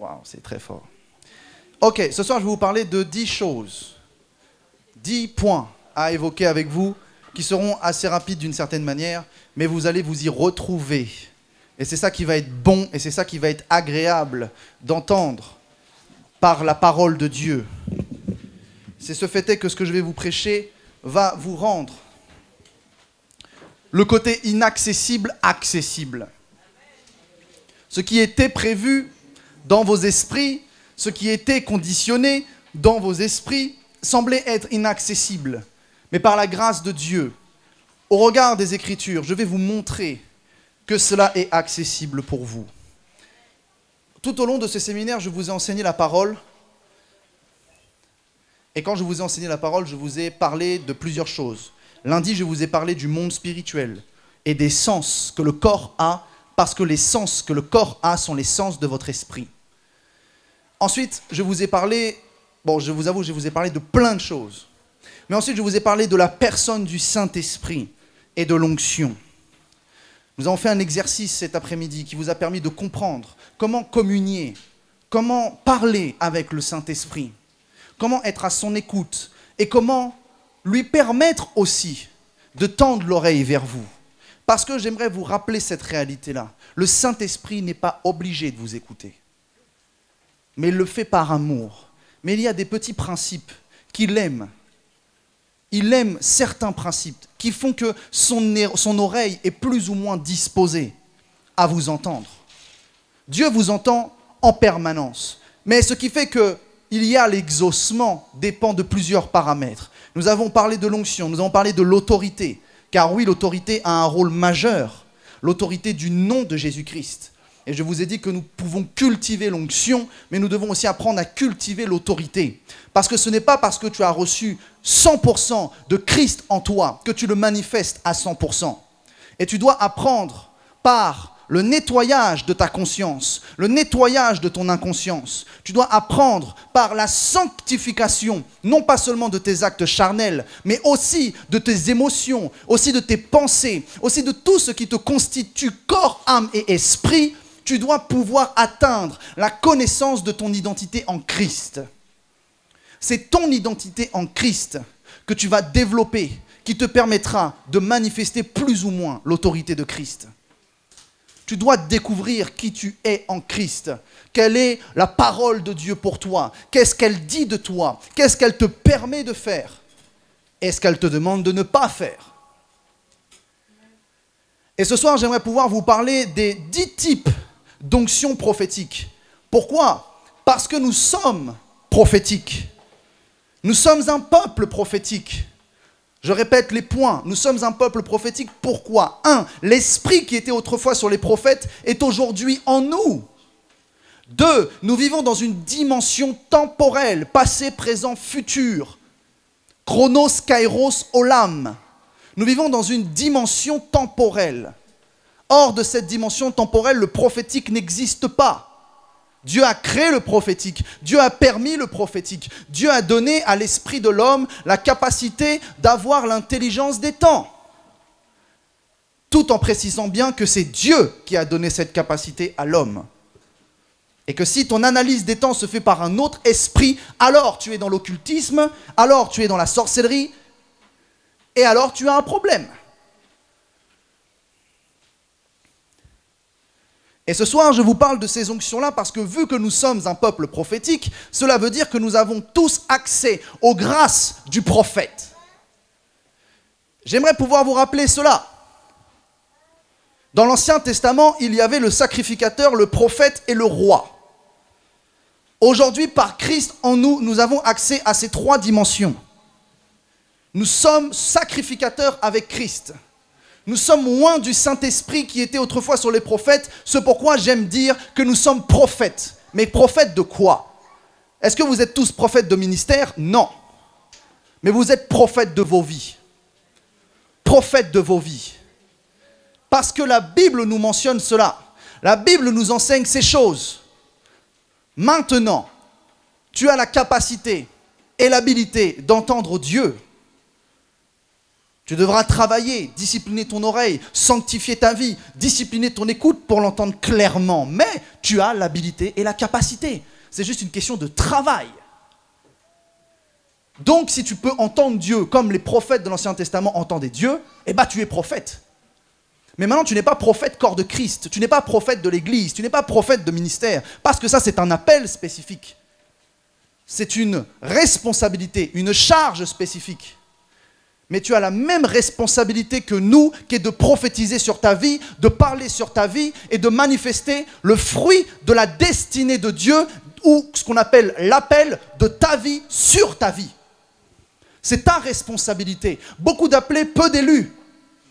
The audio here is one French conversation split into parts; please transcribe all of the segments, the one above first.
Waouh, c'est très fort. Ok, ce soir, je vais vous parler de 10 choses. 10 points à évoquer avec vous, qui seront assez rapides d'une certaine manière, mais vous allez vous y retrouver. Et c'est ça qui va être bon, et c'est ça qui va être agréable d'entendre par la parole de Dieu. C'est ce fait est que ce que je vais vous prêcher va vous rendre le côté inaccessible accessible. Ce qui était prévu dans vos esprits, ce qui était conditionné dans vos esprits, semblait être inaccessible. Mais par la grâce de Dieu, au regard des Écritures, je vais vous montrer que cela est accessible pour vous. Tout au long de ce séminaire, je vous ai enseigné la parole. Et quand je vous ai enseigné la parole, je vous ai parlé de plusieurs choses. Lundi, je vous ai parlé du monde spirituel et des sens que le corps a, parce que les sens que le corps a sont les sens de votre esprit. Ensuite, je vous ai parlé, bon, je vous avoue, je vous ai parlé de plein de choses. Mais ensuite, je vous ai parlé de la personne du Saint-Esprit et de l'onction. Nous avons fait un exercice cet après-midi qui vous a permis de comprendre comment communier, comment parler avec le Saint-Esprit, comment être à son écoute et comment lui permettre aussi de tendre l'oreille vers vous. Parce que j'aimerais vous rappeler cette réalité-là. Le Saint-Esprit n'est pas obligé de vous écouter, mais il le fait par amour. Mais il y a des petits principes qu'il aime. Il aime certains principes qui font que son oreille est plus ou moins disposée à vous entendre. Dieu vous entend en permanence. Mais ce qui fait qu'il y a l'exaucement dépend de plusieurs paramètres. Nous avons parlé de l'onction, nous avons parlé de l'autorité. Car oui, l'autorité a un rôle majeur. L'autorité du nom de Jésus-Christ. Et je vous ai dit que nous pouvons cultiver l'onction, mais nous devons aussi apprendre à cultiver l'autorité. Parce que ce n'est pas parce que tu as reçu 100% de Christ en toi que tu le manifestes à 100%. Et tu dois apprendre par le nettoyage de ta conscience, le nettoyage de ton inconscience. Tu dois apprendre par la sanctification, non pas seulement de tes actes charnels, mais aussi de tes émotions, aussi de tes pensées, aussi de tout ce qui te constitue corps, âme et esprit. Tu dois pouvoir atteindre la connaissance de ton identité en Christ. C'est ton identité en Christ que tu vas développer, qui te permettra de manifester plus ou moins l'autorité de Christ. Tu dois découvrir qui tu es en Christ. Quelle est la parole de Dieu pour toi? Qu'est-ce qu'elle dit de toi? Qu'est-ce qu'elle te permet de faire? Est-ce qu'elle te demande de ne pas faire? Et ce soir, j'aimerais pouvoir vous parler des 10 types d'onction prophétique. Pourquoi? Parce que nous sommes prophétiques. Nous sommes un peuple prophétique. Je répète les points. Nous sommes un peuple prophétique. Pourquoi? 1. L'esprit qui était autrefois sur les prophètes est aujourd'hui en nous. 2. Nous vivons dans une dimension temporelle, passé, présent, futur. Chronos, kairos, olam. Nous vivons dans une dimension temporelle. Hors de cette dimension temporelle, le prophétique n'existe pas. Dieu a créé le prophétique, Dieu a permis le prophétique, Dieu a donné à l'esprit de l'homme la capacité d'avoir l'intelligence des temps. Tout en précisant bien que c'est Dieu qui a donné cette capacité à l'homme. Et que si ton analyse des temps se fait par un autre esprit, alors tu es dans l'occultisme, alors tu es dans la sorcellerie, et alors tu as un problème. Et ce soir, je vous parle de ces onctions-là parce que vu que nous sommes un peuple prophétique, cela veut dire que nous avons tous accès aux grâces du prophète. J'aimerais pouvoir vous rappeler cela. Dans l'Ancien Testament, il y avait le sacrificateur, le prophète et le roi. Aujourd'hui, par Christ en nous, nous avons accès à ces 3 dimensions. Nous sommes sacrificateurs avec Christ. Nous sommes loin du Saint-Esprit qui était autrefois sur les prophètes. C'est pourquoi j'aime dire que nous sommes prophètes. Mais prophètes de quoi? Est-ce que vous êtes tous prophètes de ministère? Non. Mais vous êtes prophètes de vos vies. Prophètes de vos vies. Parce que la Bible nous mentionne cela. La Bible nous enseigne ces choses. Maintenant, tu as la capacité et l'habilité d'entendre Dieu. Tu devras travailler, discipliner ton oreille, sanctifier ta vie, discipliner ton écoute pour l'entendre clairement. Mais tu as l'habilité et la capacité. C'est juste une question de travail. Donc, si tu peux entendre Dieu comme les prophètes de l'Ancien Testament entendaient Dieu, eh bien, tu es prophète. Mais maintenant, tu n'es pas prophète corps de Christ, tu n'es pas prophète de l'Église, tu n'es pas prophète de ministère, parce que ça, c'est un appel spécifique. C'est une responsabilité, une charge spécifique. Mais tu as la même responsabilité que nous, qui est de prophétiser sur ta vie, de parler sur ta vie et de manifester le fruit de la destinée de Dieu, ou ce qu'on appelle l'appel de ta vie sur ta vie. C'est ta responsabilité. Beaucoup d'appelés, peu d'élus.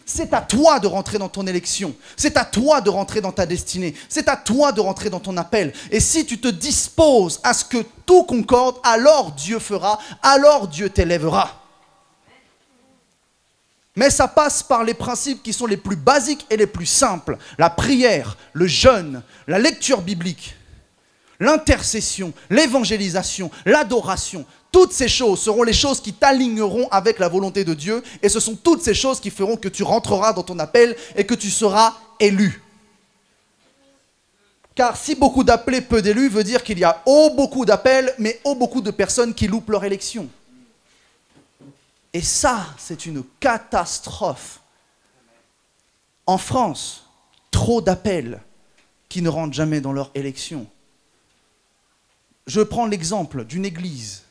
C'est à toi de rentrer dans ton élection. C'est à toi de rentrer dans ta destinée. C'est à toi de rentrer dans ton appel. Et si tu te disposes à ce que tout concorde, alors Dieu fera, alors Dieu t'élèvera. Mais ça passe par les principes qui sont les plus basiques et les plus simples. La prière, le jeûne, la lecture biblique, l'intercession, l'évangélisation, l'adoration. Toutes ces choses seront les choses qui t'aligneront avec la volonté de Dieu. Et ce sont toutes ces choses qui feront que tu rentreras dans ton appel et que tu seras élu. Car si beaucoup d'appelés, peu d'élus, veut dire qu'il y a beaucoup d'appels, mais beaucoup de personnes qui loupent leur élection. Et ça, c'est une catastrophe. En France, trop d'appels qui ne rentrent jamais dans leur élection. Je prends l'exemple d'une église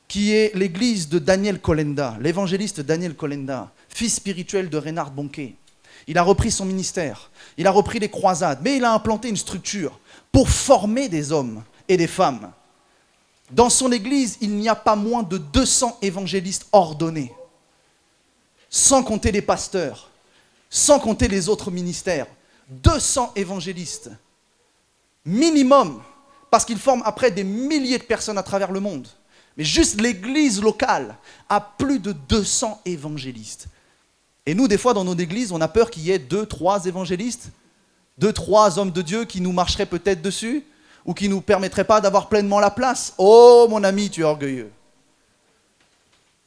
qui est l'église de Daniel Kolenda, l'évangéliste Daniel Kolenda, fils spirituel de Reinhard Bonnke. Il a repris son ministère, il a repris les croisades, mais il a implanté une structure pour former des hommes et des femmes. Dans son église, il n'y a pas moins de 200 évangélistes ordonnés, sans compter les pasteurs, sans compter les autres ministères. 200 évangélistes, minimum, parce qu'ils forment après des milliers de personnes à travers le monde. Mais juste l'église locale a plus de 200 évangélistes. Et nous, des fois, dans nos églises, on a peur qu'il y ait 2, 3 évangélistes, 2, 3 hommes de Dieu qui nous marcheraient peut-être dessus, ou qui ne nous permettraient pas d'avoir pleinement la place. Oh, mon ami, tu es orgueilleux.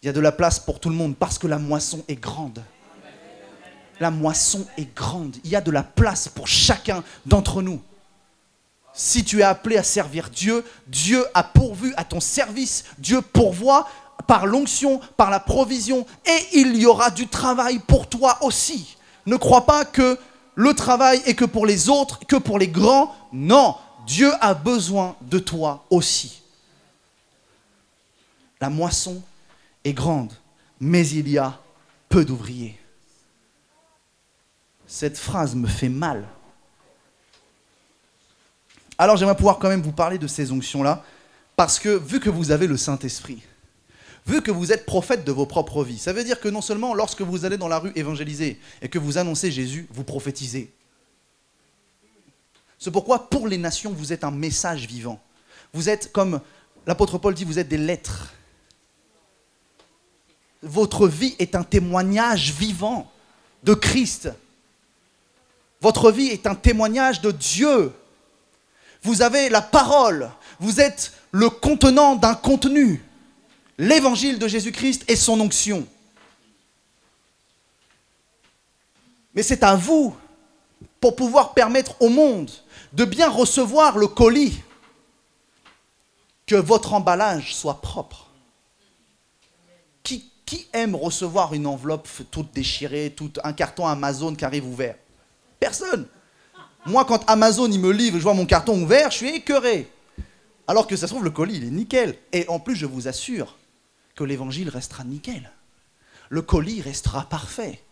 Il y a de la place pour tout le monde, parce que la moisson est grande. La moisson est grande. Il y a de la place pour chacun d'entre nous. Si tu es appelé à servir Dieu, Dieu a pourvu à ton service, Dieu pourvoit par l'onction, par la provision, et il y aura du travail pour toi aussi. Ne crois pas que le travail est que pour les autres, que pour les grands. Non, Dieu a besoin de toi aussi. La moisson est grande, mais il y a peu d'ouvriers. Cette phrase me fait mal. Alors j'aimerais pouvoir quand même vous parler de ces onctions-là, parce que vu que vous avez le Saint-Esprit, vu que vous êtes prophète de vos propres vies, ça veut dire que non seulement lorsque vous allez dans la rue évangéliser et que vous annoncez Jésus, vous prophétisez. C'est pourquoi pour les nations, vous êtes un message vivant. Vous êtes, comme l'apôtre Paul dit, vous êtes des lettres. Votre vie est un témoignage vivant de Christ. Votre vie est un témoignage de Dieu. Vous avez la parole, vous êtes le contenant d'un contenu, l'évangile de Jésus-Christ et son onction. Mais c'est à vous, pour pouvoir permettre au monde de bien recevoir le colis, que votre emballage soit propre. Qui aime recevoir une enveloppe toute déchirée, un carton Amazon qui arrive ouvert? Personne. Moi, quand Amazon il me livre, je vois mon carton ouvert, je suis écœuré. Alors que ça se trouve, le colis, il est nickel. Et en plus, je vous assure que l'évangile restera nickel. Le colis restera parfait.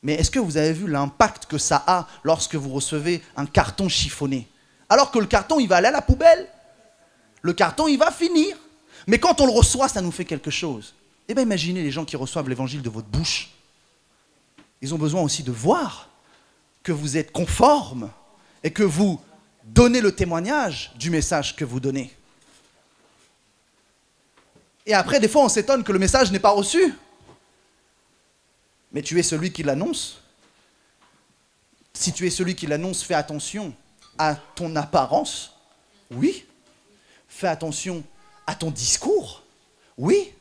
Mais est-ce que vous avez vu l'impact que ça a lorsque vous recevez un carton chiffonné? Alors que le carton, il va aller à la poubelle. Le carton, il va finir. Mais quand on le reçoit, ça nous fait quelque chose. Eh bien, imaginez les gens qui reçoivent l'évangile de votre bouche. Ils ont besoin aussi de voir que vous êtes conforme et que vous donnez le témoignage du message que vous donnez. Et après, des fois, on s'étonne que le message n'est pas reçu. Mais tu es celui qui l'annonce. Si tu es celui qui l'annonce, fais attention à ton apparence. Oui. Fais attention à ton discours. Oui.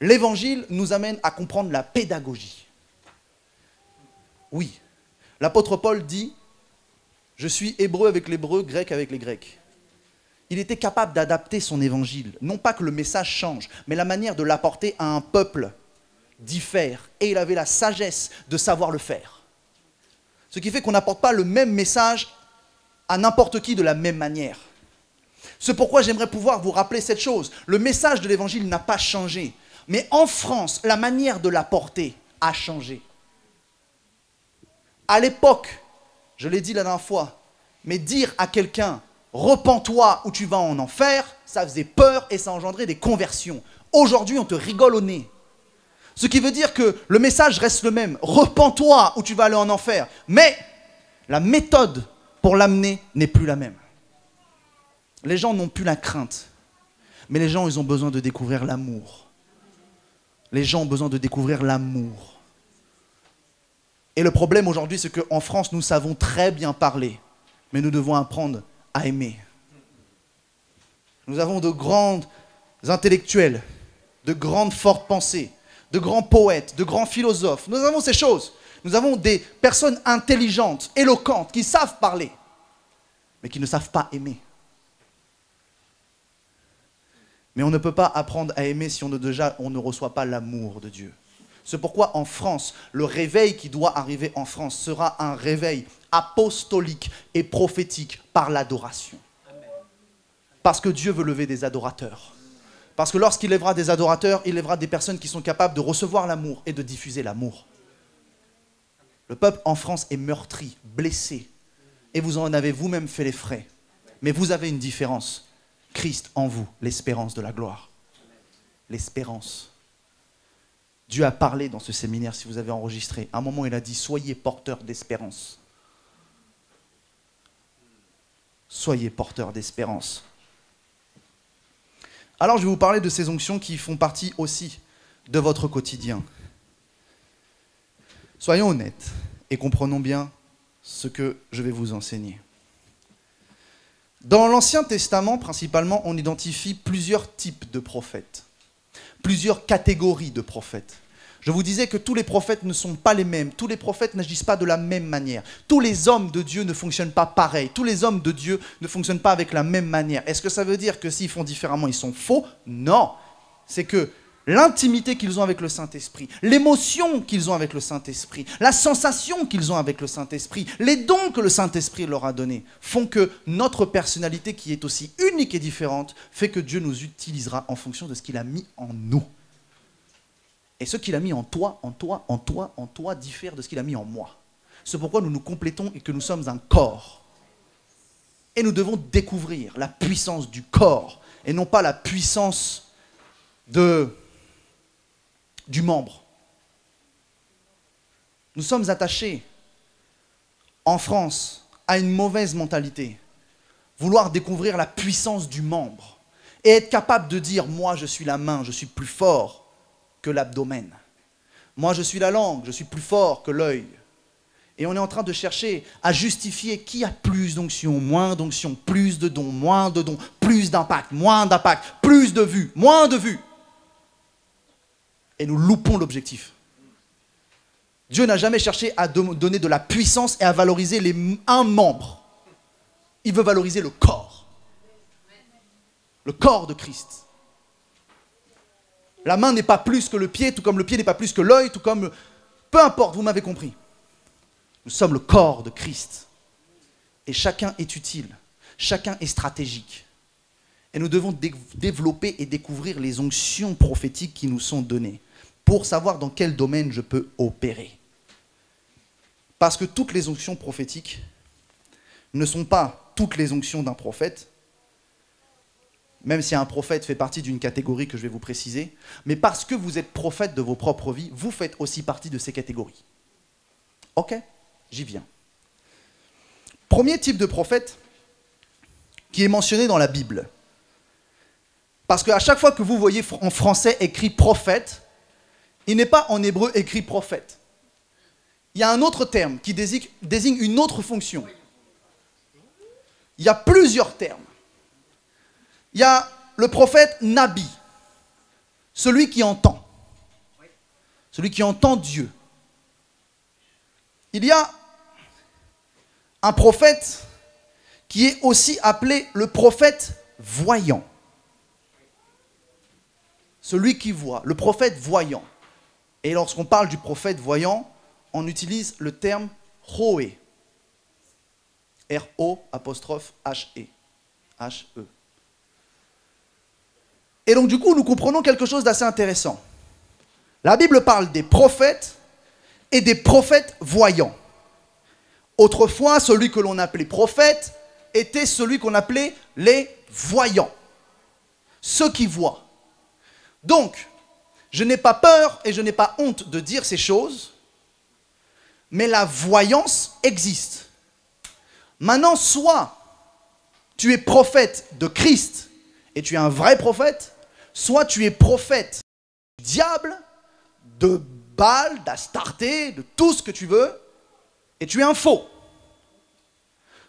L'évangile nous amène à comprendre la pédagogie. Oui. L'apôtre Paul dit Je suis hébreu avec l'hébreu, grec avec les grecs. Il était capable d'adapter son évangile. Non pas que le message change, mais la manière de l'apporter à un peuple diffère. Et il avait la sagesse de savoir le faire. Ce qui fait qu'on n'apporte pas le même message à n'importe qui de la même manière. C'est pourquoi j'aimerais pouvoir vous rappeler cette chose. Le message de l'évangile n'a pas changé. Mais en France, la manière de l'apporter a changé. À l'époque, je l'ai dit la dernière fois, mais dire à quelqu'un « repens-toi ou tu vas en enfer », ça faisait peur et ça engendrait des conversions. Aujourd'hui, on te rigole au nez. Ce qui veut dire que le message reste le même. Repens-toi ou tu vas aller en enfer. Mais la méthode pour l'amener n'est plus la même. Les gens n'ont plus la crainte. Mais les gens, ils ont besoin de découvrir l'amour. Les gens ont besoin de découvrir l'amour. Et le problème aujourd'hui, c'est qu'en France, nous savons très bien parler. Mais nous devons apprendre à aimer. Nous avons de grands intellectuels, de grandes fortes pensées, de grands poètes, de grands philosophes. Nous avons ces choses. Nous avons des personnes intelligentes, éloquentes, qui savent parler, mais qui ne savent pas aimer. Mais on ne peut pas apprendre à aimer si on ne reçoit pas l'amour de Dieu. C'est pourquoi en France, le réveil qui doit arriver en France sera un réveil apostolique et prophétique par l'adoration. Parce que Dieu veut lever des adorateurs. Parce que lorsqu'il lèvera des adorateurs, il lèvera des personnes qui sont capables de recevoir l'amour et de diffuser l'amour. Le peuple en France est meurtri, blessé. Et vous en avez vous-même fait les frais. Mais vous avez une différence. Christ en vous, l'espérance de la gloire. L'espérance. Dieu a parlé dans ce séminaire, si vous avez enregistré. À un moment, il a dit, soyez porteurs d'espérance. Soyez porteurs d'espérance. Alors, je vais vous parler de ces onctions qui font partie aussi de votre quotidien. Soyons honnêtes et comprenons bien ce que je vais vous enseigner. Dans l'Ancien Testament, principalement, on identifie plusieurs types de prophètes, plusieurs catégories de prophètes. Je vous disais que tous les prophètes ne sont pas les mêmes, tous les prophètes n'agissent pas de la même manière, tous les hommes de Dieu ne fonctionnent pas pareil, tous les hommes de Dieu ne fonctionnent pas avec la même manière. Est-ce que ça veut dire que s'ils font différemment, ils sont faux? Non, c'est que l'intimité qu'ils ont avec le Saint-Esprit, l'émotion qu'ils ont avec le Saint-Esprit, la sensation qu'ils ont avec le Saint-Esprit, les dons que le Saint-Esprit leur a donnés, font que notre personnalité, qui est aussi unique et différente, fait que Dieu nous utilisera en fonction de ce qu'il a mis en nous. Et ce qu'il a mis en toi, en toi, en toi, en toi, diffère de ce qu'il a mis en moi. C'est pourquoi nous nous complétons et que nous sommes un corps. Et nous devons découvrir la puissance du corps, et non pas la puissance du membre. Nous sommes attachés, en France, à une mauvaise mentalité. Vouloir découvrir la puissance du membre et être capable de dire « moi je suis la main, je suis plus fort que l'abdomen. Moi je suis la langue, je suis plus fort que l'œil. » Et on est en train de chercher à justifier qui a plus d'onction, moins d'onction, plus de dons, moins de dons, plus d'impact, moins d'impact, plus de vues, moins de vues. Et nous loupons l'objectif. Dieu n'a jamais cherché à donner de la puissance et à valoriser un membre. Il veut valoriser le corps. Le corps de Christ. La main n'est pas plus que le pied, tout comme le pied n'est pas plus que l'œil, tout comme... Peu importe, vous m'avez compris. Nous sommes le corps de Christ. Et chacun est utile. Chacun est stratégique. Et nous devons développer et découvrir les onctions prophétiques qui nous sont données pour savoir dans quel domaine je peux opérer. Parce que toutes les onctions prophétiques ne sont pas toutes les onctions d'un prophète, même si un prophète fait partie d'une catégorie que je vais vous préciser, mais parce que vous êtes prophète de vos propres vies, vous faites aussi partie de ces catégories. Ok, j'y viens. Premier type de prophète qui est mentionné dans la Bible. Parce qu'à chaque fois que vous voyez en français écrit prophète, il n'est pas en hébreu écrit prophète. Il y a un autre terme qui désigne une autre fonction. Il y a plusieurs termes. Il y a le prophète Nabi, celui qui entend. Celui qui entend Dieu. Il y a un prophète qui est aussi appelé le prophète voyant. Celui qui voit, le prophète voyant. Et lorsqu'on parle du prophète voyant, on utilise le terme Roé. R-O'-H-E. H-E. Et donc du coup, nous comprenons quelque chose d'assez intéressant. La Bible parle des prophètes et des prophètes voyants. Autrefois, celui que l'on appelait prophète était celui qu'on appelait les voyants. Ceux qui voient. Donc, je n'ai pas peur et je n'ai pas honte de dire ces choses, mais la voyance existe. Maintenant, soit tu es prophète de Christ et tu es un vrai prophète, soit tu es prophète du diable, de Baal, d'Astarté, de tout ce que tu veux, et tu es un faux.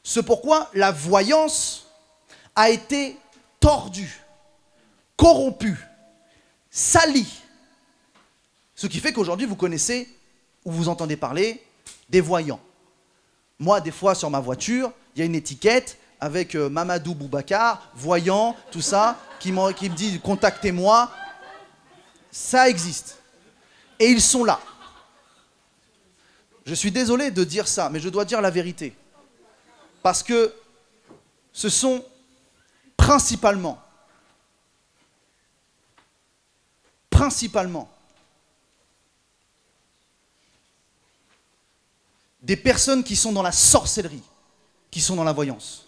C'est pourquoi la voyance a été tordue, corrompue, salie. Ce qui fait qu'aujourd'hui, vous connaissez ou vous entendez parler des voyants. Moi, des fois, sur ma voiture, il y a une étiquette avec Mamadou Boubacar, voyant, tout ça, qui me dit « contactez-moi ». Ça existe. Et ils sont là. Je suis désolé de dire ça, mais je dois dire la vérité. Parce que ce sont principalement des personnes qui sont dans la sorcellerie, qui sont dans la voyance.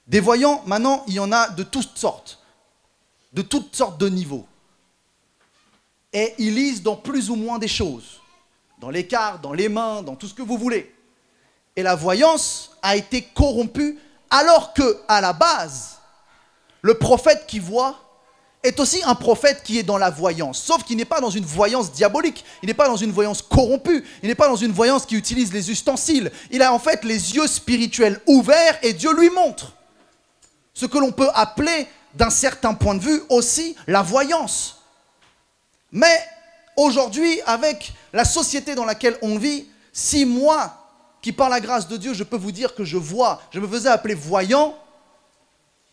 Des voyants, maintenant, il y en a de toutes sortes de niveaux. Et ils lisent dans plus ou moins des choses, dans les cartes, dans les mains, dans tout ce que vous voulez. Et la voyance a été corrompue, alors que, à la base, le prophète qui voit est aussi un prophète qui est dans la voyance, sauf qu'il n'est pas dans une voyance diabolique, il n'est pas dans une voyance corrompue, il n'est pas dans une voyance qui utilise les ustensiles. Il a en fait les yeux spirituels ouverts et Dieu lui montre ce que l'on peut appeler, d'un certain point de vue, aussi la voyance. Mais aujourd'hui, avec la société dans laquelle on vit, si moi, qui par la grâce de Dieu, je peux vous dire que je vois, je me faisais appeler voyant,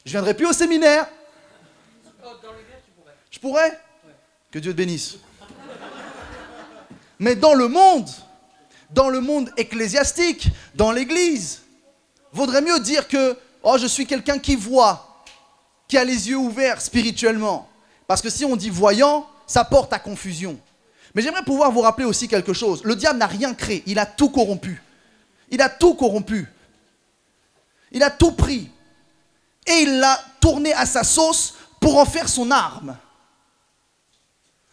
je ne viendrai plus au séminaire. Je pourrais? Ouais. Que Dieu te bénisse. Mais dans le monde ecclésiastique, dans l'église, vaudrait mieux dire que oh, je suis quelqu'un qui voit, qui a les yeux ouverts spirituellement. Parce que si on dit voyant, ça porte à confusion. Mais j'aimerais pouvoir vous rappeler aussi quelque chose. Le diable n'a rien créé, il a tout corrompu. Il a tout corrompu. Il a tout pris. Et il l'a tourné à sa sauce pour en faire son arme.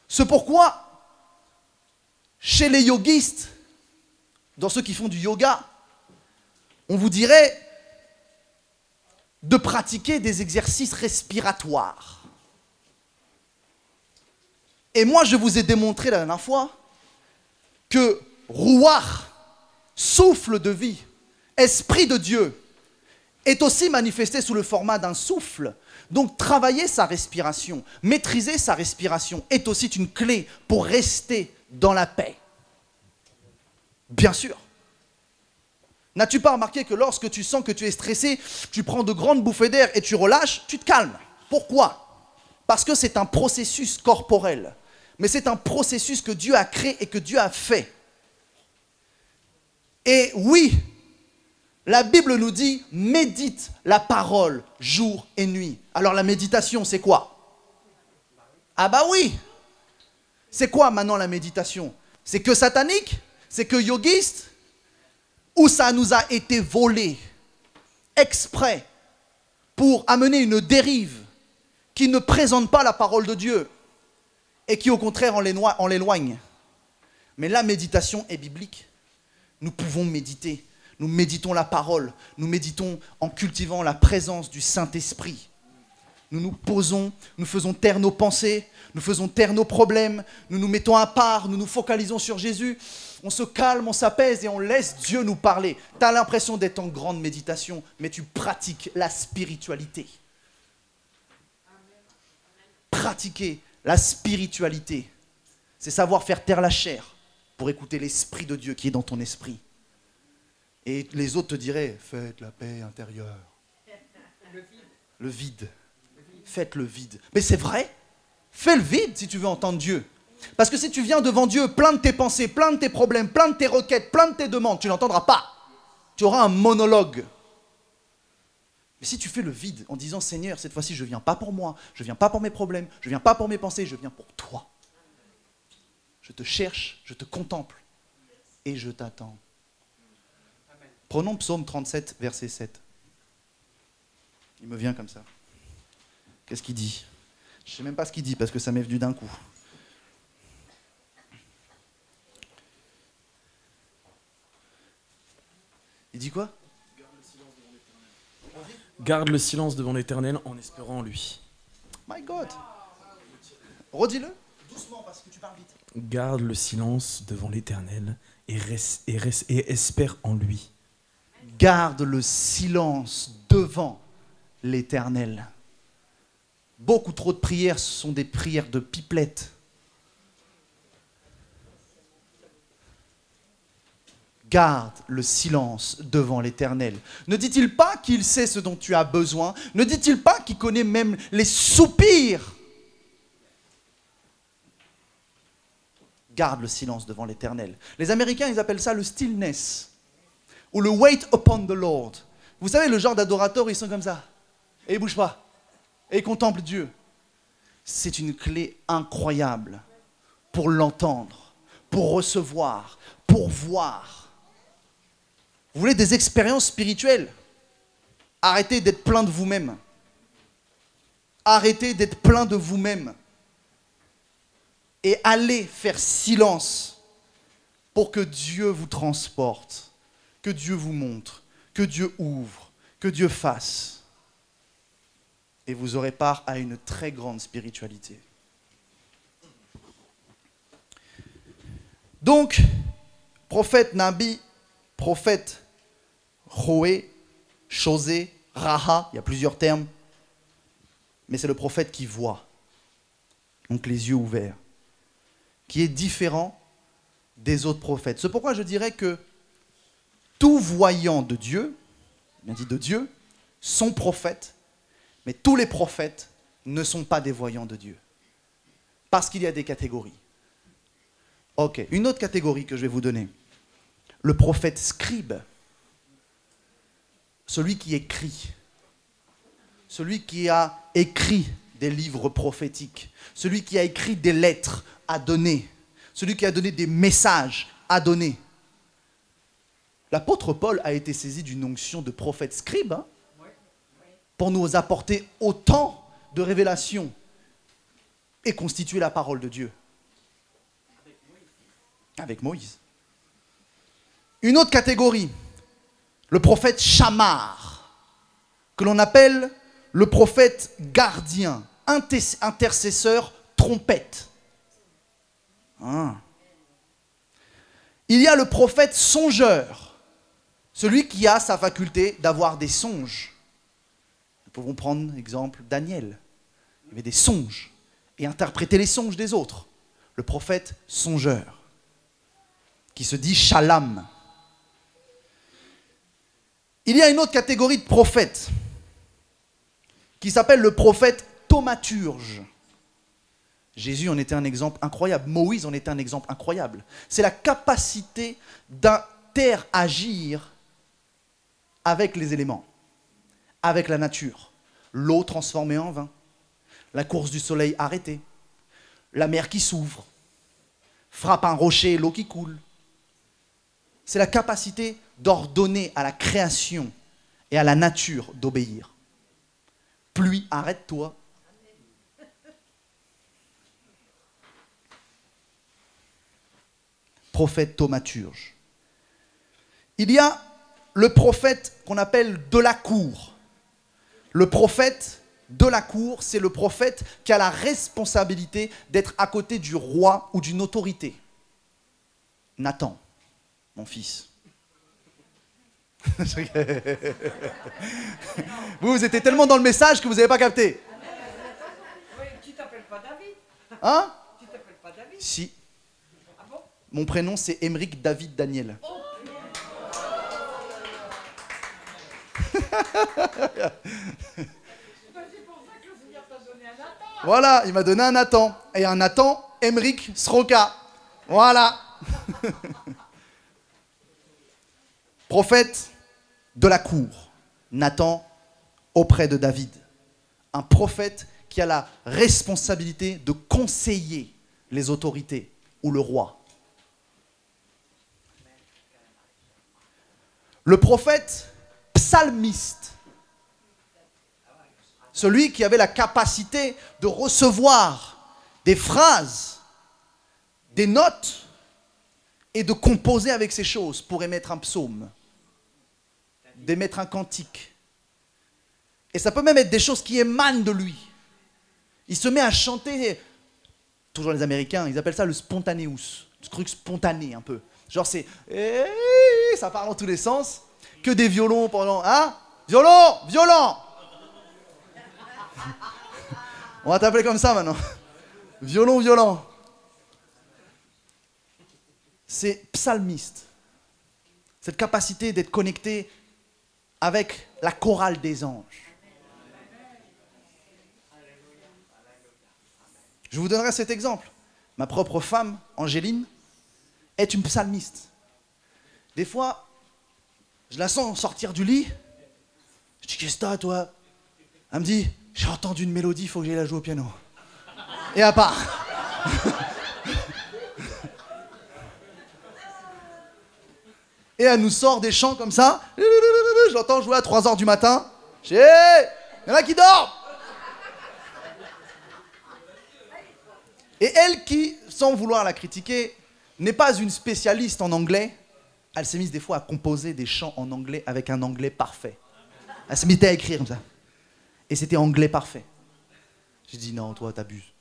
C'est pourquoi, chez les yogistes, dans ceux qui font du yoga, on vous dirait de pratiquer des exercices respiratoires. Et moi, je vous ai démontré la dernière fois que Ruach, souffle de vie, esprit de Dieu, est aussi manifesté sous le format d'un souffle. Donc travailler sa respiration, maîtriser sa respiration est aussi une clé pour rester dans la paix. Bien sûr. N'as-tu pas remarqué que lorsque tu sens que tu es stressé, tu prends de grandes bouffées d'air et tu relâches, tu te calmes? Pourquoi? Parce que c'est un processus corporel. Mais c'est un processus que Dieu a créé et que Dieu a fait. Et oui, la Bible nous dit, médite la parole jour et nuit. Alors la méditation, c'est quoi? Ah bah oui! C'est quoi maintenant la méditation? C'est que satanique? C'est que yogiste? Ou ça nous a été volé exprès pour amener une dérive qui ne présente pas la parole de Dieu et qui au contraire en l'éloigne? Mais la méditation est biblique. Nous pouvons méditer. Nous méditons la parole. Nous méditons en cultivant la présence du Saint-Esprit. Nous nous posons, nous faisons taire nos pensées, nous faisons taire nos problèmes, nous nous mettons à part, nous nous focalisons sur Jésus. On se calme, on s'apaise et on laisse Dieu nous parler. Tu as l'impression d'être en grande méditation, mais tu pratiques la spiritualité. Pratiquer la spiritualité, c'est savoir faire taire la chair pour écouter l'Esprit de Dieu qui est dans ton esprit. Et les autres te diraient, faites la paix intérieure. Le vide. Faites le vide. Mais c'est vrai. Fais le vide si tu veux entendre Dieu. Parce que si tu viens devant Dieu plein de tes pensées, plein de tes problèmes, plein de tes requêtes, plein de tes demandes, tu n'entendras pas. Tu auras un monologue. Mais si tu fais le vide en disant, Seigneur, cette fois-ci, je ne viens pas pour moi, je ne viens pas pour mes problèmes, je ne viens pas pour mes pensées, je viens pour toi. Je te cherche, je te contemple et je t'attends. Prenons Psaume 37, verset 7. Il me vient comme ça. Qu'est-ce qu'il dit? Je ne sais même pas ce qu'il dit parce que ça m'est venu d'un coup. Il dit quoi? Garde le silence devant l'Éternel en espérant en lui. My God. Redis-le doucement parce que tu parles vite. Garde le silence devant l'Éternel et espère en lui. Garde le silence devant l'Éternel. Beaucoup trop de prières, ce sont des prières de pipelettes. Garde le silence devant l'Éternel. Ne dit-il pas qu'il sait ce dont tu as besoin? Ne dit-il pas qu'il connaît même les soupirs? Garde le silence devant l'Éternel. Les Américains, ils appellent ça le stillness. Ou le wait upon the Lord. Vous savez, le genre d'adorateurs, ils sont comme ça. Et ils ne bougent pas. Et ils contemplent Dieu. C'est une clé incroyable pour l'entendre, pour recevoir, pour voir. Vous voulez des expériences spirituelles? Arrêtez d'être plein de vous-même. Arrêtez d'être plein de vous-même. Et allez faire silence pour que Dieu vous transporte, que Dieu vous montre, que Dieu ouvre, que Dieu fasse. Et vous aurez part à une très grande spiritualité. Donc, prophète Nabi, prophète Roé, Chosé, Raha, il y a plusieurs termes, mais c'est le prophète qui voit, donc les yeux ouverts, qui est différent des autres prophètes. C'est pourquoi je dirais que tout voyant de Dieu, bien dit de Dieu, sont prophètes, mais tous les prophètes ne sont pas des voyants de Dieu, parce qu'il y a des catégories. Ok, une autre catégorie que je vais vous donner, le prophète scribe. Celui qui écrit, celui qui a écrit des livres prophétiques, celui qui a écrit des lettres à donner, celui qui a donné des messages à donner. L'apôtre Paul a été saisi d'une onction de prophète scribe pour nous apporter autant de révélations et constituer la parole de Dieu. Avec Moïse. Une autre catégorie, le prophète Shammar, que l'on appelle le prophète gardien, intercesseur, trompette. Hein. Il y a le prophète songeur, celui qui a sa faculté d'avoir des songes. Nous pouvons prendre l'exemple Daniel. Il avait des songes et interpréter les songes des autres. Le prophète songeur, qui se dit Shalom. Il y a une autre catégorie de prophètes qui s'appelle le prophète thaumaturge. Jésus en était un exemple incroyable. Moïse en était un exemple incroyable. C'est la capacité d'interagir avec les éléments, avec la nature. L'eau transformée en vin, la course du soleil arrêtée, la mer qui s'ouvre, frappe un rocher et l'eau qui coule. C'est la capacité d'ordonner à la création et à la nature d'obéir. Pluie, arrête-toi. Prophète thaumaturge. Il y a le prophète qu'on appelle de la cour. Le prophète de la cour, c'est le prophète qui a la responsabilité d'être à côté du roi ou d'une autorité. Nathan, mon fils. Vous étiez tellement dans le message que vous n'avez pas capté. Oui, tu t'appelles pas David? Hein? Tu t'appelles pas David? Si. Ah bon? Mon prénom, c'est Émeric David Daniel. pour ça que le Seigneur t'a donné un Nathan. Voilà, il m'a donné un Nathan. Et un Nathan, Emmerich Sroka. Voilà. Prophète de la cour. Nathan auprès de David. Un prophète qui a la responsabilité de conseiller les autorités ou le roi. Le prophète psalmiste. Celui qui avait la capacité de recevoir des phrases, des notes et de composer avec ces choses pour émettre un psaume, d'émettre un cantique. Et ça peut même être des choses qui émanent de lui. Il se met à chanter, toujours les Américains, ils appellent ça le spontaneus, ce truc spontané un peu. Genre c'est, ça part dans tous les sens, que des violons pendant, hein? Violon, violon. On va t'appeler comme ça maintenant. Violon, violon. C'est psalmiste. Cette capacité d'être connecté avec la chorale des anges. Je vous donnerai cet exemple. Ma propre femme, Angéline, est une psalmiste. Des fois, je la sens sortir du lit. Je dis, qu'est-ce que t'as, toi? Elle me dit, j'ai entendu une mélodie, il faut que j'aille la jouer au piano. Et à part. Et elle nous sort des chants comme ça. Je l'entends jouer à 3h du matin. Il y en a qui dorment. Et elle qui, sans vouloir la critiquer, n'est pas une spécialiste en anglais, elle s'est mise des fois à composer des chants en anglais avec un anglais parfait. Elle s'est mise à écrire comme ça. Et c'était anglais parfait. J'ai dit non, toi t'abuses.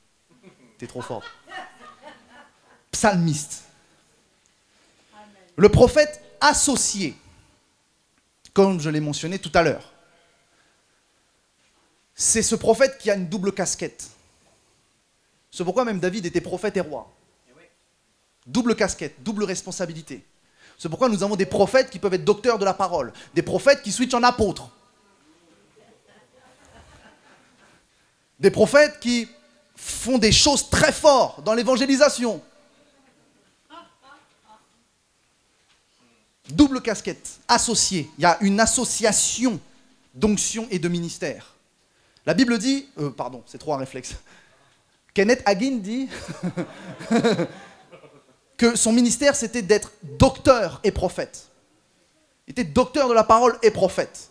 T'es trop forte. Psalmiste. Le prophète associé, comme je l'ai mentionné tout à l'heure. C'est ce prophète qui a une double casquette. C'est pourquoi même David était prophète et roi. Double casquette, double responsabilité. C'est pourquoi nous avons des prophètes qui peuvent être docteurs de la parole, des prophètes qui switchent en apôtres, des prophètes qui font des choses très fortes dans l'évangélisation. Double casquette, associé. Il y a une association d'onction et de ministère. La Bible dit, pardon, c'est trop un réflexe. Kenneth Hagin dit que son ministère, c'était d'être docteur et prophète. Il était docteur de la parole et prophète.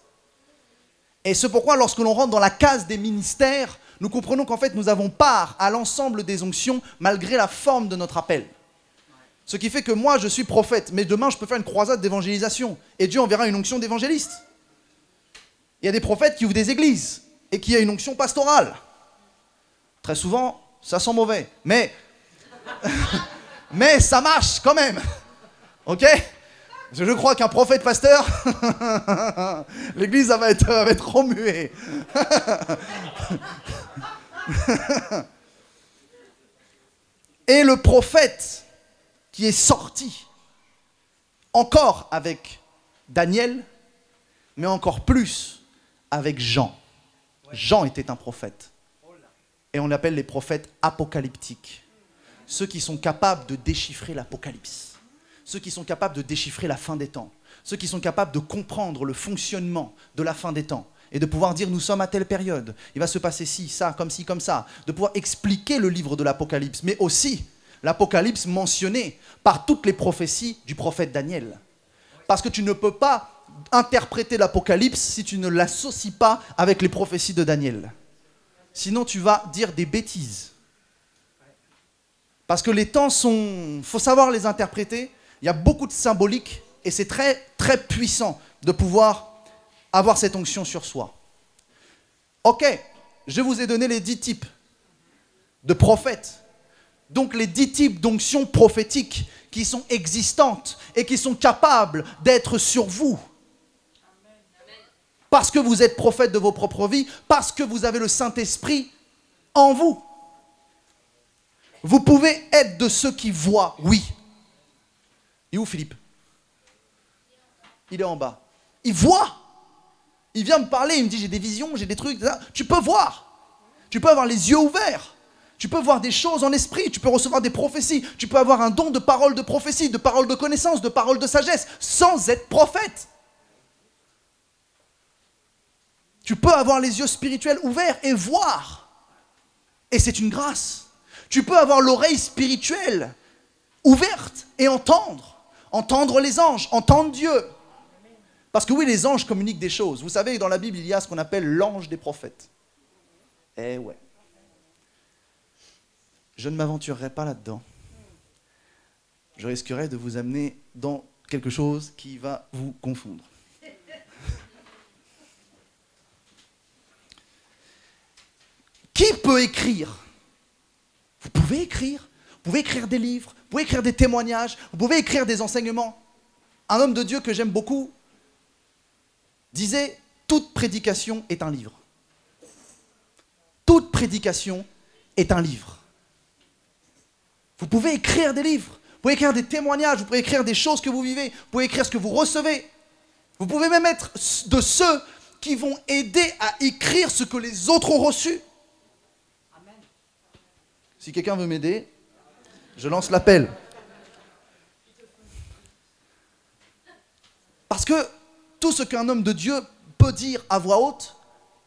Et c'est pourquoi, lorsque l'on rentre dans la case des ministères, nous comprenons qu'en fait, nous avons part à l'ensemble des onctions, malgré la forme de notre appel. Ce qui fait que moi, je suis prophète, mais demain, je peux faire une croisade d'évangélisation. Et Dieu enverra une onction d'évangéliste. Il y a des prophètes qui ouvrent des églises et qui a une onction pastorale. Très souvent, ça sent mauvais, mais ça marche quand même. Ok? Je crois qu'un prophète pasteur, l'église va être remuée. Et le prophète qui est sorti, encore avec Daniel, mais encore plus avec Jean. Jean était un prophète. Et on l'appelle les prophètes apocalyptiques. Ceux qui sont capables de déchiffrer l'Apocalypse. Ceux qui sont capables de déchiffrer la fin des temps. Ceux qui sont capables de comprendre le fonctionnement de la fin des temps. Et de pouvoir dire, nous sommes à telle période. Il va se passer ci, ça, comme ça. De pouvoir expliquer le livre de l'Apocalypse. Mais aussi, l'Apocalypse mentionné par toutes les prophéties du prophète Daniel. Parce que tu ne peux pas interpréter l'Apocalypse si tu ne l'associes pas avec les prophéties de Daniel. Sinon, tu vas dire des bêtises. Parce que les temps sont... Il faut savoir les interpréter. Il y a beaucoup de symbolique et c'est très, très puissant de pouvoir avoir cette onction sur soi. Ok, je vous ai donné les 10 types de prophètes. Donc les 10 types d'onctions prophétiques qui sont existantes et qui sont capables d'être sur vous. Parce que vous êtes prophète de vos propres vies, parce que vous avez le Saint-Esprit en vous. Vous pouvez être de ceux qui voient, oui. Et où Philippe? Il est en bas. Il voit. Il vient me parler, il me dit j'ai des visions, j'ai des trucs, ça. Tu peux voir. Tu peux avoir les yeux ouverts. Tu peux voir des choses en esprit, tu peux recevoir des prophéties, tu peux avoir un don de parole de prophétie, de parole de connaissance, de parole de sagesse, sans être prophète. Tu peux avoir les yeux spirituels ouverts et voir. Et c'est une grâce. Tu peux avoir l'oreille spirituelle ouverte et entendre. Entendre les anges, entendre Dieu. Parce que oui, les anges communiquent des choses. Vous savez, dans la Bible, il y a ce qu'on appelle l'ange des prophètes. Eh ouais. Je ne m'aventurerai pas là-dedans. Je risquerais de vous amener dans quelque chose qui va vous confondre. Qui peut écrire? Vous pouvez écrire. Vous pouvez écrire des livres. Vous pouvez écrire des témoignages. Vous pouvez écrire des enseignements. Un homme de Dieu que j'aime beaucoup disait « Toute prédication est un livre. » Toute prédication est un livre. Vous pouvez écrire des livres. Vous pouvez écrire des témoignages. Vous pouvez écrire des choses que vous vivez. Vous pouvez écrire ce que vous recevez. Vous pouvez même être de ceux qui vont aider à écrire ce que les autres ont reçu. Si quelqu'un veut m'aider, je lance l'appel. Parce que tout ce qu'un homme de Dieu peut dire à voix haute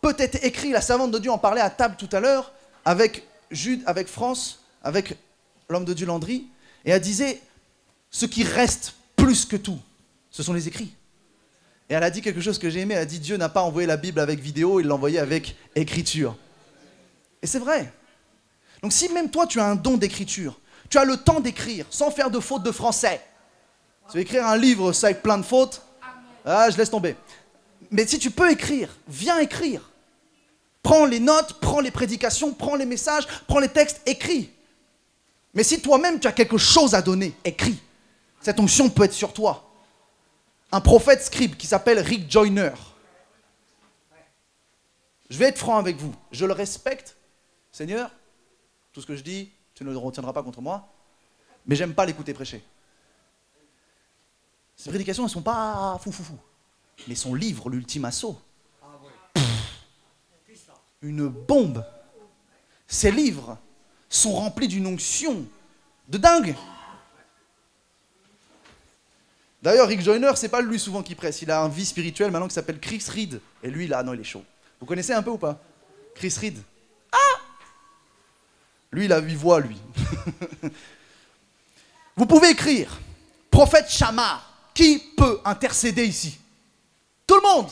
peut être écrit. La servante de Dieu en parlait à table tout à l'heure avec Jude, avec France, avec l'homme de Dieu Landry. Et elle disait, ce qui reste plus que tout, ce sont les écrits. Et elle a dit quelque chose que j'ai aimé. Elle a dit, Dieu n'a pas envoyé la Bible avec vidéo, il l'a envoyée avec écriture. Et c'est vrai. Donc si même toi tu as un don d'écriture, tu as le temps d'écrire sans faire de fautes de français. Tu veux écrire un livre ça avec plein de fautes, ah, je laisse tomber. Mais si tu peux écrire, viens écrire. Prends les notes, prends les prédications, prends les messages, prends les textes, écris. Mais si toi-même tu as quelque chose à donner, écris. Cette onction peut être sur toi. Un prophète scribe qui s'appelle Rick Joyner. Je vais être franc avec vous. Je le respecte, Seigneur. Tout ce que je dis, tu ne le retiendras pas contre moi. Mais j'aime pas l'écouter prêcher. Ces prédications, elles ne sont pas fou. Mais son livre, l'ultime assaut, une bombe. Ces livres sont remplis d'une onction de dingue. D'ailleurs, Rick Joyner, c'est pas lui souvent qui presse. Il a un vie spirituel maintenant qui s'appelle Chris Reed. Et lui, là, non, il est chaud. Vous connaissez un peu ou pas? Chris Reed. Lui, il a 8 voix, lui. Vous pouvez écrire. Prophète Shammar. Qui peut intercéder ici? Tout le monde.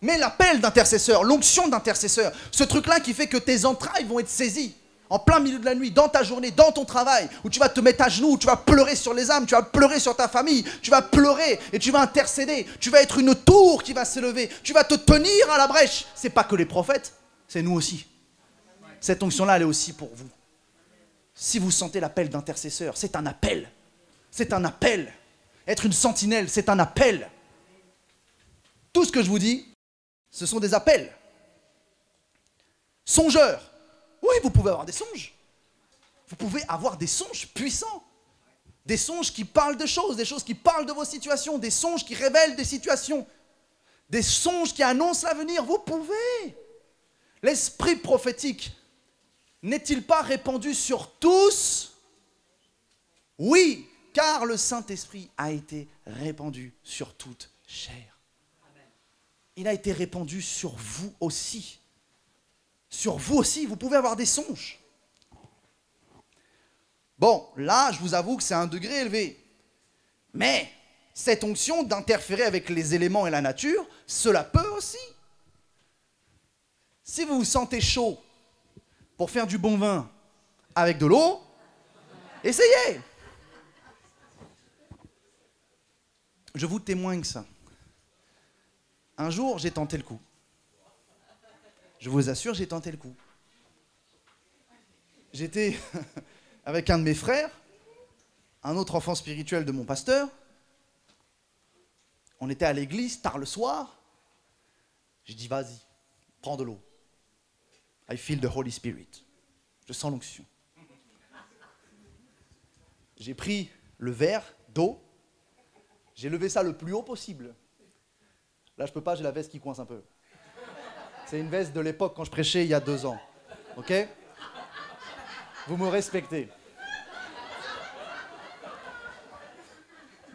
Mais l'appel d'intercesseur, l'onction d'intercesseur, ce truc-là qui fait que tes entrailles vont être saisies en plein milieu de la nuit, dans ta journée, dans ton travail, où tu vas te mettre à genoux, où tu vas pleurer sur les âmes, tu vas pleurer sur ta famille, tu vas pleurer et tu vas intercéder. Tu vas être une tour qui va s'élever. Tu vas te tenir à la brèche. C'est pas que les prophètes, c'est nous aussi. Cette onction-là, elle est aussi pour vous. Si vous sentez l'appel d'intercesseur, c'est un appel. C'est un appel. Être une sentinelle, c'est un appel. Tout ce que je vous dis, ce sont des appels. Songeur. Oui, vous pouvez avoir des songes. Vous pouvez avoir des songes puissants. Des songes qui parlent de choses, des choses qui parlent de vos situations, des songes qui révèlent des situations, des songes qui annoncent l'avenir. Vous pouvez. L'esprit prophétique n'est-il pas répandu sur tous? Oui, car le Saint-Esprit a été répandu sur toute chair. Il a été répandu sur vous aussi. Sur vous aussi, vous pouvez avoir des songes. Bon, là, je vous avoue que c'est un degré élevé. Mais cette onction d'interférer avec les éléments et la nature, cela peut aussi. Si vous vous sentez chaud pour faire du bon vin avec de l'eau, essayez. Je vous témoigne ça. Un jour, j'ai tenté le coup. Je vous assure, j'ai tenté le coup. J'étais avec un de mes frères, un autre enfant spirituel de mon pasteur. On était à l'église tard le soir. J'ai dit, vas-y, prends de l'eau. I feel the Holy Spirit. Je sens l'onction. J'ai pris le verre d'eau. J'ai levé ça le plus haut possible. Là, je peux pas, j'ai la veste qui coince un peu. C'est une veste de l'époque quand je prêchais il y a 2 ans. Ok? Vous me respectez.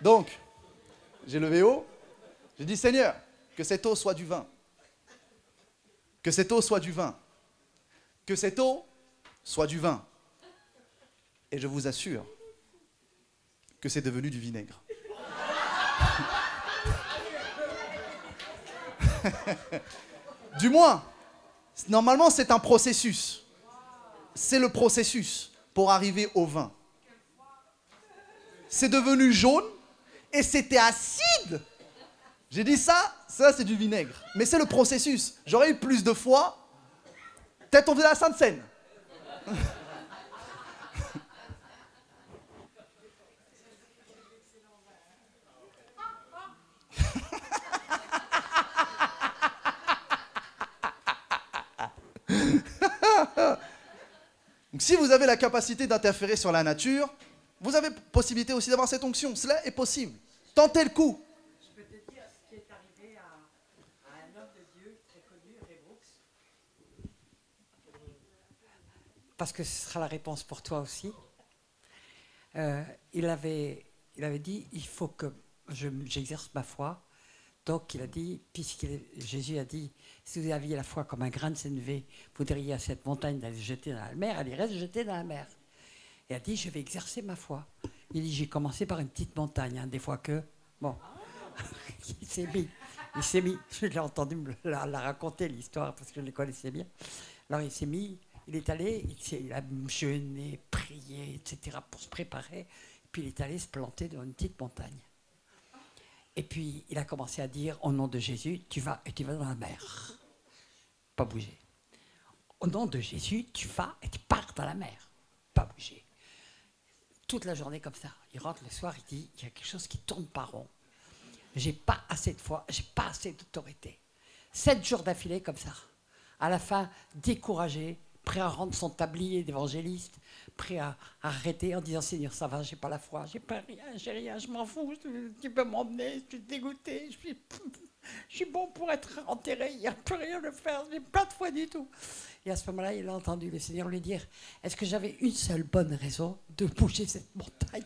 Donc, j'ai levé haut. J'ai dit, Seigneur, que cette eau soit du vin. Que cette eau soit du vin. Que cette eau soit du vin. Et je vous assure que c'est devenu du vinaigre. Du moins, normalement c'est un processus. C'est le processus pour arriver au vin. C'est devenu jaune et c'était acide. J'ai dit ça c'est du vinaigre. Mais c'est le processus. J'aurais eu plus de foi, peut-être on faisait la Sainte Seine. Donc si vous avez la capacité d'interférer sur la nature, vous avez possibilité aussi d'avoir cette onction. Cela est possible. Tentez le coup. Je peux te dire ce qui est arrivé à un homme de Dieu très connu, Ray Brooks. Parce que ce sera la réponse pour toi aussi. Il avait dit, il faut que j'exerce ma foi. Donc il a dit, Jésus a dit, si vous aviez la foi comme un grain de sénévé, vous diriez à cette montagne d'aller se jeter dans la mer, elle irait se jeter dans la mer. Et il a dit, je vais exercer ma foi. Il dit, j'ai commencé par une petite montagne, hein, des fois que... Bon, il s'est mis, je l'ai entendu me la raconter l'histoire, parce que je les connaissais bien. Alors il s'est mis, il est allé, il a jeûné, prié, etc., pour se préparer, puis il est allé se planter dans une petite montagne. Et puis, il a commencé à dire, au nom de Jésus, tu vas dans la mer. Pas bouger. Au nom de Jésus, tu vas et tu pars dans la mer. Pas bouger. Toute la journée comme ça. Il rentre le soir, il dit, il y a quelque chose qui tourne pas rond. J'ai pas assez de foi, j'ai pas assez d'autorité. 7 jours d'affilée comme ça. À la fin, découragé, prêt à rendre son tablier d'évangéliste, prêt à arrêter en disant, Seigneur, ça va, j'ai pas la foi, j'ai pas rien, j'ai rien, je m'en fous, tu peux m'emmener, je suis dégoûté, je suis bon pour être enterré, il n'y a plus rien à faire, j'ai pas de foi du tout. Et à ce moment-là, il a entendu le Seigneur lui dire, est-ce que j'avais une seule bonne raison de bouger cette montagne?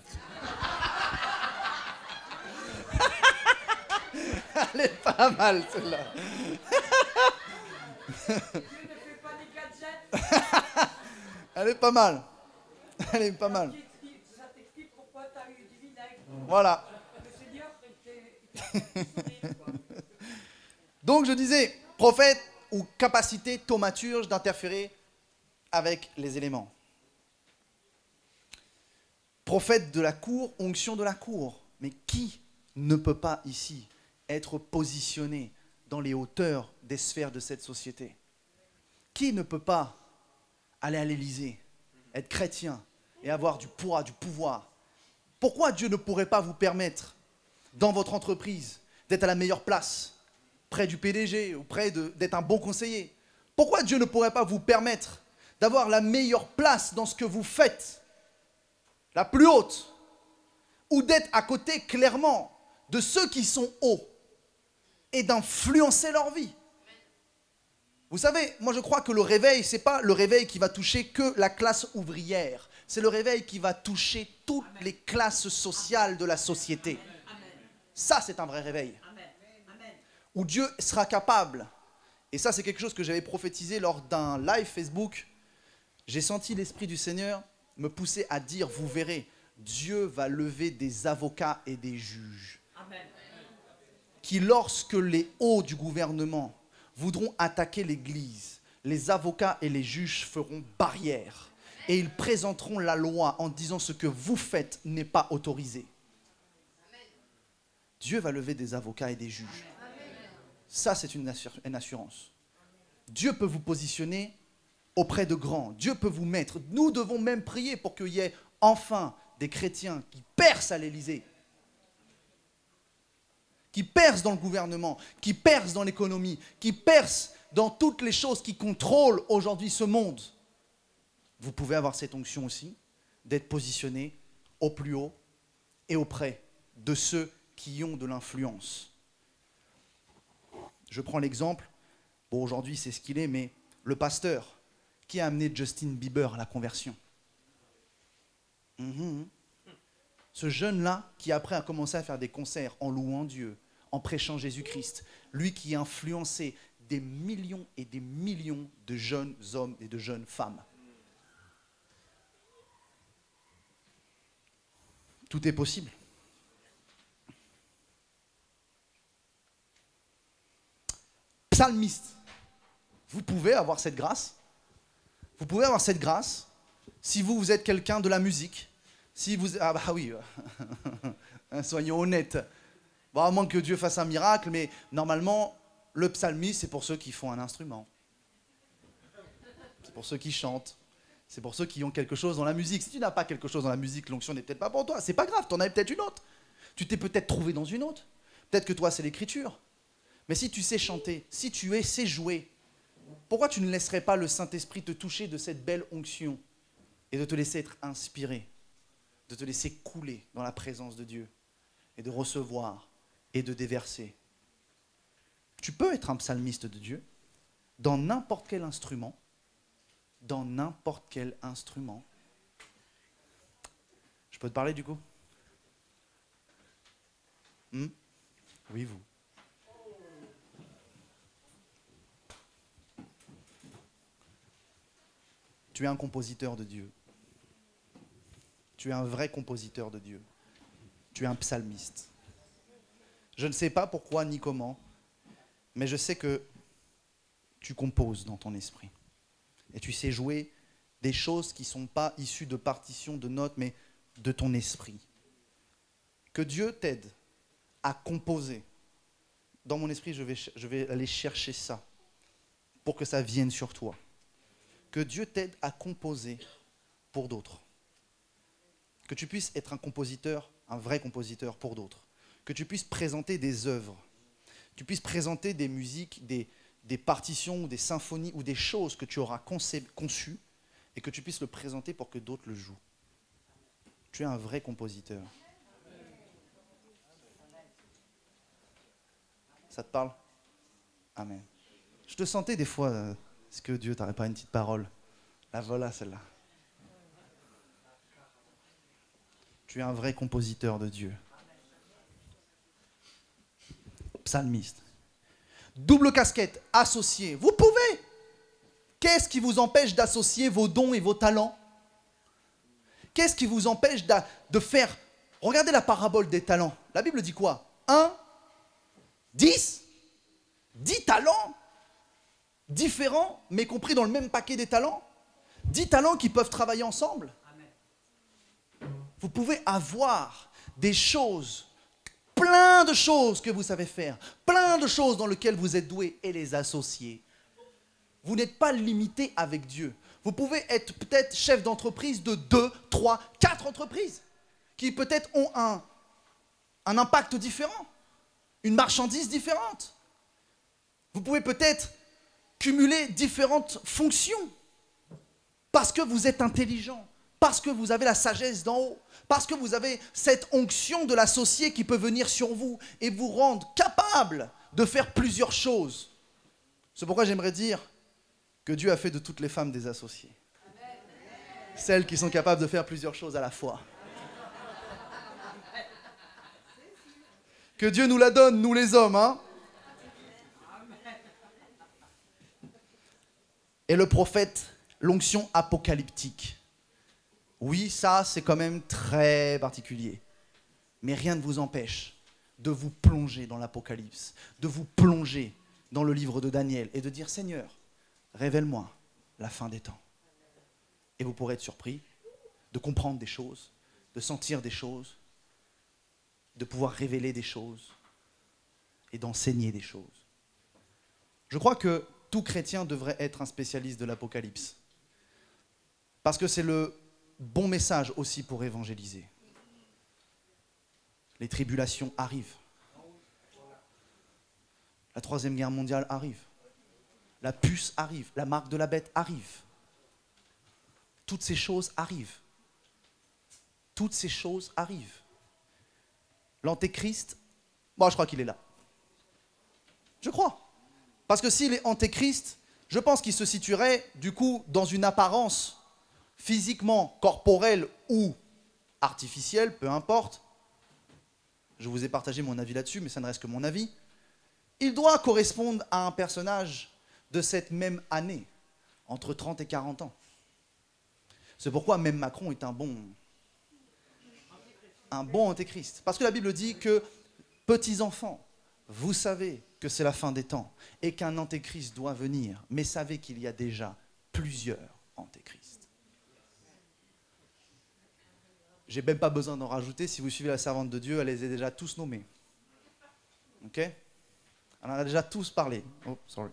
Elle est pas mal celle-là. Elle est pas mal. Elle est pas mal. Ça t'explique pourquoi tu as eu du vinaigre. Voilà. Le Seigneur était quoi. Donc je disais, prophète ou capacité thaumaturge d'interférer avec les éléments. Prophète de la cour, onction de la cour. Mais qui ne peut pas ici être positionné dans les hauteurs des sphères de cette société? Qui ne peut pas aller à l'Élysée, être chrétien et avoir du poids, du pouvoir? Pourquoi Dieu ne pourrait pas vous permettre, dans votre entreprise, d'être à la meilleure place, près du PDG ou d'être un bon conseiller? Pourquoi Dieu ne pourrait pas vous permettre d'avoir la meilleure place dans ce que vous faites, la plus haute, ou d'être à côté clairement de ceux qui sont hauts et d'influencer leur vie? Vous savez, moi je crois que le réveil, ce n'est pas le réveil qui va toucher que la classe ouvrière. C'est le réveil qui va toucher toutes les classes sociales de la société. Ça, c'est un vrai réveil. Où Dieu sera capable, et ça c'est quelque chose que j'avais prophétisé lors d'un live Facebook, j'ai senti l'Esprit du Seigneur me pousser à dire, vous verrez, Dieu va lever des avocats et des juges. Qui, lorsque les hauts du gouvernement voudront attaquer l'Église, les avocats et les juges feront barrière et ils présenteront la loi en disant ce que vous faites n'est pas autorisé. Dieu va lever des avocats et des juges. Ça, c'est une assurance. Dieu peut vous positionner auprès de grands. Dieu peut vous mettre. Nous devons même prier pour qu'il y ait enfin des chrétiens qui percent à l'Élysée, qui percent dans le gouvernement, qui percent dans l'économie, qui percent dans toutes les choses qui contrôlent aujourd'hui ce monde. Vous pouvez avoir cette onction aussi, d'être positionné au plus haut et auprès de ceux qui ont de l'influence. Je prends l'exemple, bon aujourd'hui c'est ce qu'il est, mais le pasteur qui a amené Justin Bieber à la conversion. Ce jeune-là qui après a commencé à faire des concerts en louant Dieu, en prêchant Jésus-Christ, lui qui a influencé des millions et des millions de jeunes hommes et de jeunes femmes. Tout est possible. Psalmiste, vous pouvez avoir cette grâce. Vous pouvez avoir cette grâce si vous êtes quelqu'un de la musique. Si vous... Ah bah oui, soyons honnêtes. Bon, à moins que Dieu fasse un miracle, mais normalement, le psalmiste, c'est pour ceux qui font un instrument. C'est pour ceux qui chantent. C'est pour ceux qui ont quelque chose dans la musique. Si tu n'as pas quelque chose dans la musique, l'onction n'est peut-être pas pour toi. C'est pas grave, tu en avais peut-être une autre. Tu t'es peut-être trouvé dans une autre. Peut-être que toi, c'est l'écriture. Mais si tu sais chanter, si tu sais jouer, pourquoi tu ne laisserais pas le Saint-Esprit te toucher de cette belle onction et de te laisser être inspiré, de te laisser couler dans la présence de Dieu et de recevoir et de déverser. Tu peux être un psalmiste de Dieu dans n'importe quel instrument, dans n'importe quel instrument. Je peux te parler du coup? Oui, vous. Tu es un compositeur de Dieu. Tu es un vrai compositeur de Dieu. Tu es un psalmiste. Je ne sais pas pourquoi ni comment, mais je sais que tu composes dans ton esprit. Et tu sais jouer des choses qui ne sont pas issues de partitions, de notes, mais de ton esprit. Que Dieu t'aide à composer. Dans mon esprit, je vais aller chercher ça pour que ça vienne sur toi. Que Dieu t'aide à composer pour d'autres. Que tu puisses être un compositeur, un vrai compositeur pour d'autres. Que tu puisses présenter des œuvres. Que tu puisses présenter des musiques, des partitions, ou des symphonies, ou des choses que tu auras conçues, et que tu puisses le présenter pour que d'autres le jouent. Tu es un vrai compositeur. Ça te parle? Amen. Je te sentais des fois, est-ce que Dieu t'aurait pas une petite parole? La voilà celle-là. Tu es un vrai compositeur de Dieu. Psalmiste. Double casquette, associé. Vous pouvez. Qu'est-ce qui vous empêche d'associer vos dons et vos talents? Qu'est-ce qui vous empêche de faire... Regardez la parabole des talents. La Bible dit quoi? 1, 10 talents différents, mais compris dans le même paquet des talents. 10 talents qui peuvent travailler ensemble. Vous pouvez avoir des choses, plein de choses que vous savez faire, plein de choses dans lesquelles vous êtes doué et les associer. Vous n'êtes pas limité avec Dieu. Vous pouvez être peut-être chef d'entreprise de 2, 3, 4 entreprises qui peut-être ont un impact différent, une marchandise différente. Vous pouvez peut-être cumuler différentes fonctions parce que vous êtes intelligent, parce que vous avez la sagesse d'en haut, parce que vous avez cette onction de l'associé qui peut venir sur vous et vous rendre capable de faire plusieurs choses. C'est pourquoi j'aimerais dire que Dieu a fait de toutes les femmes des associées. Celles qui sont capables de faire plusieurs choses à la fois. Que Dieu nous la donne, nous les hommes, hein. Et le prophète, l'onction apocalyptique. Oui, ça, c'est quand même très particulier. Mais rien ne vous empêche de vous plonger dans l'Apocalypse, de vous plonger dans le livre de Daniel et de dire, Seigneur, révèle-moi la fin des temps. Et vous pourrez être surpris de comprendre des choses, de sentir des choses, de pouvoir révéler des choses et d'enseigner des choses. Je crois que tout chrétien devrait être un spécialiste de l'Apocalypse. Parce que c'est le bon message aussi pour évangéliser. Les tribulations arrivent. La Troisième Guerre mondiale arrive. La puce arrive. La marque de la bête arrive. Toutes ces choses arrivent. Toutes ces choses arrivent. L'Antéchrist, moi je crois qu'il est là. Je crois. Parce que s'il est antéchrist, je pense qu'il se situerait du coup dans une apparence physiquement corporelle ou artificielle, peu importe. Je vous ai partagé mon avis là-dessus, mais ça ne reste que mon avis. Il doit correspondre à un personnage de cette même année, entre 30 et 40 ans. C'est pourquoi même Macron est un bon antéchrist. Parce que la Bible dit que, petits enfants, vous savez que c'est la fin des temps et qu'un antéchrist doit venir, mais savez qu'il y a déjà plusieurs antéchrists. J'ai même pas besoin d'en rajouter, si vous suivez la servante de Dieu, elle les a déjà tous nommés. Ok? Elle en a déjà tous parlé. Oh, sorry.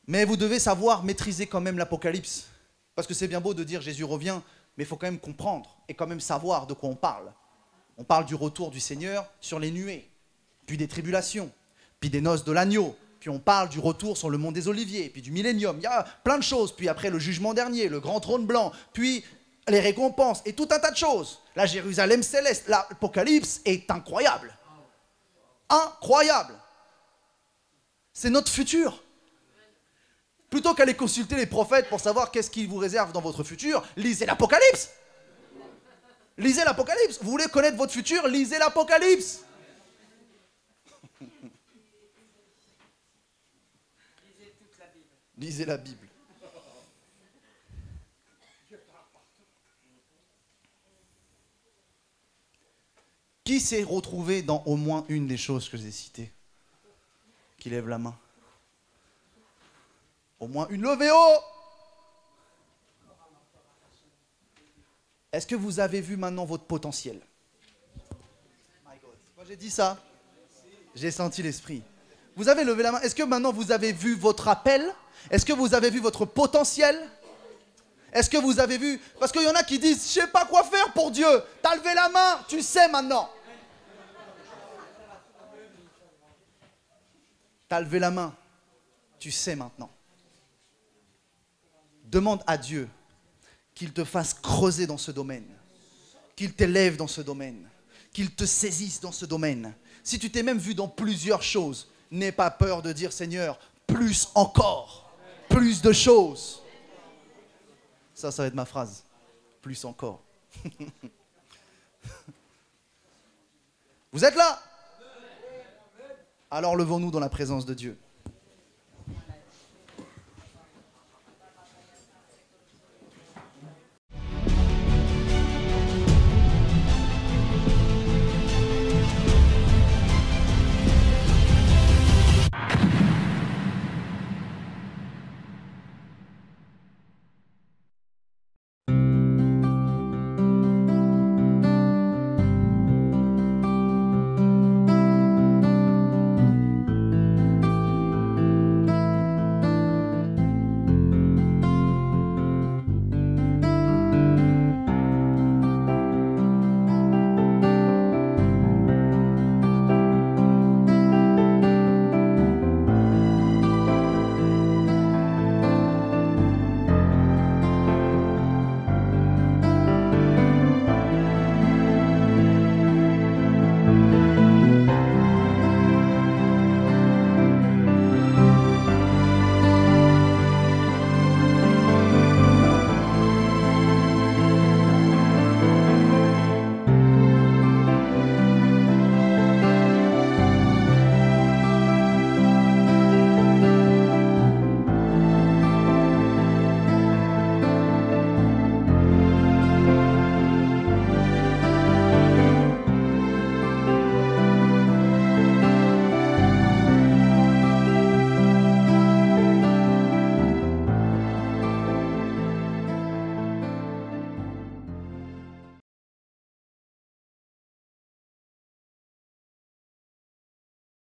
Mais vous devez savoir maîtriser quand même l'Apocalypse. Parce que c'est bien beau de dire Jésus revient, mais il faut quand même comprendre et quand même savoir de quoi on parle. On parle du retour du Seigneur sur les nuées, puis des tribulations, puis des noces de l'agneau, puis on parle du retour sur le mont des Oliviers, puis du millénium. Il y a plein de choses. Puis après le jugement dernier, le grand trône blanc, puis les récompenses et tout un tas de choses. La Jérusalem céleste, l'Apocalypse est incroyable. Incroyable. C'est notre futur. Plutôt qu'aller consulter les prophètes pour savoir qu'est-ce qu'ils vous réservent dans votre futur, lisez l'Apocalypse. Lisez l'Apocalypse. Vous voulez connaître votre futur, lisez l'Apocalypse. Lisez la Bible. Qui s'est retrouvé dans au moins une des choses que j'ai citées? Qui lève la main? Au moins une, levée haut! Est-ce que vous avez vu maintenant votre potentiel? Quand j'ai dit ça, j'ai senti l'esprit. Vous avez levé la main. Est-ce que maintenant vous avez vu votre appel? Est-ce que vous avez vu votre potentiel? Est-ce que vous avez vu? Parce qu'il y en a qui disent, je ne sais pas quoi faire pour Dieu. Tu as levé la main, tu sais maintenant. Tu as levé la main, tu sais maintenant. Demande à Dieu qu'il te fasse creuser dans ce domaine, qu'il t'élève dans ce domaine, qu'il te saisisse dans ce domaine. Si tu t'es même vu dans plusieurs choses, n'aie pas peur de dire, Seigneur, plus encore, plus de choses. Ça va être ma phrase. Plus encore. Vous êtes là? Alors levons-nous dans la présence de Dieu.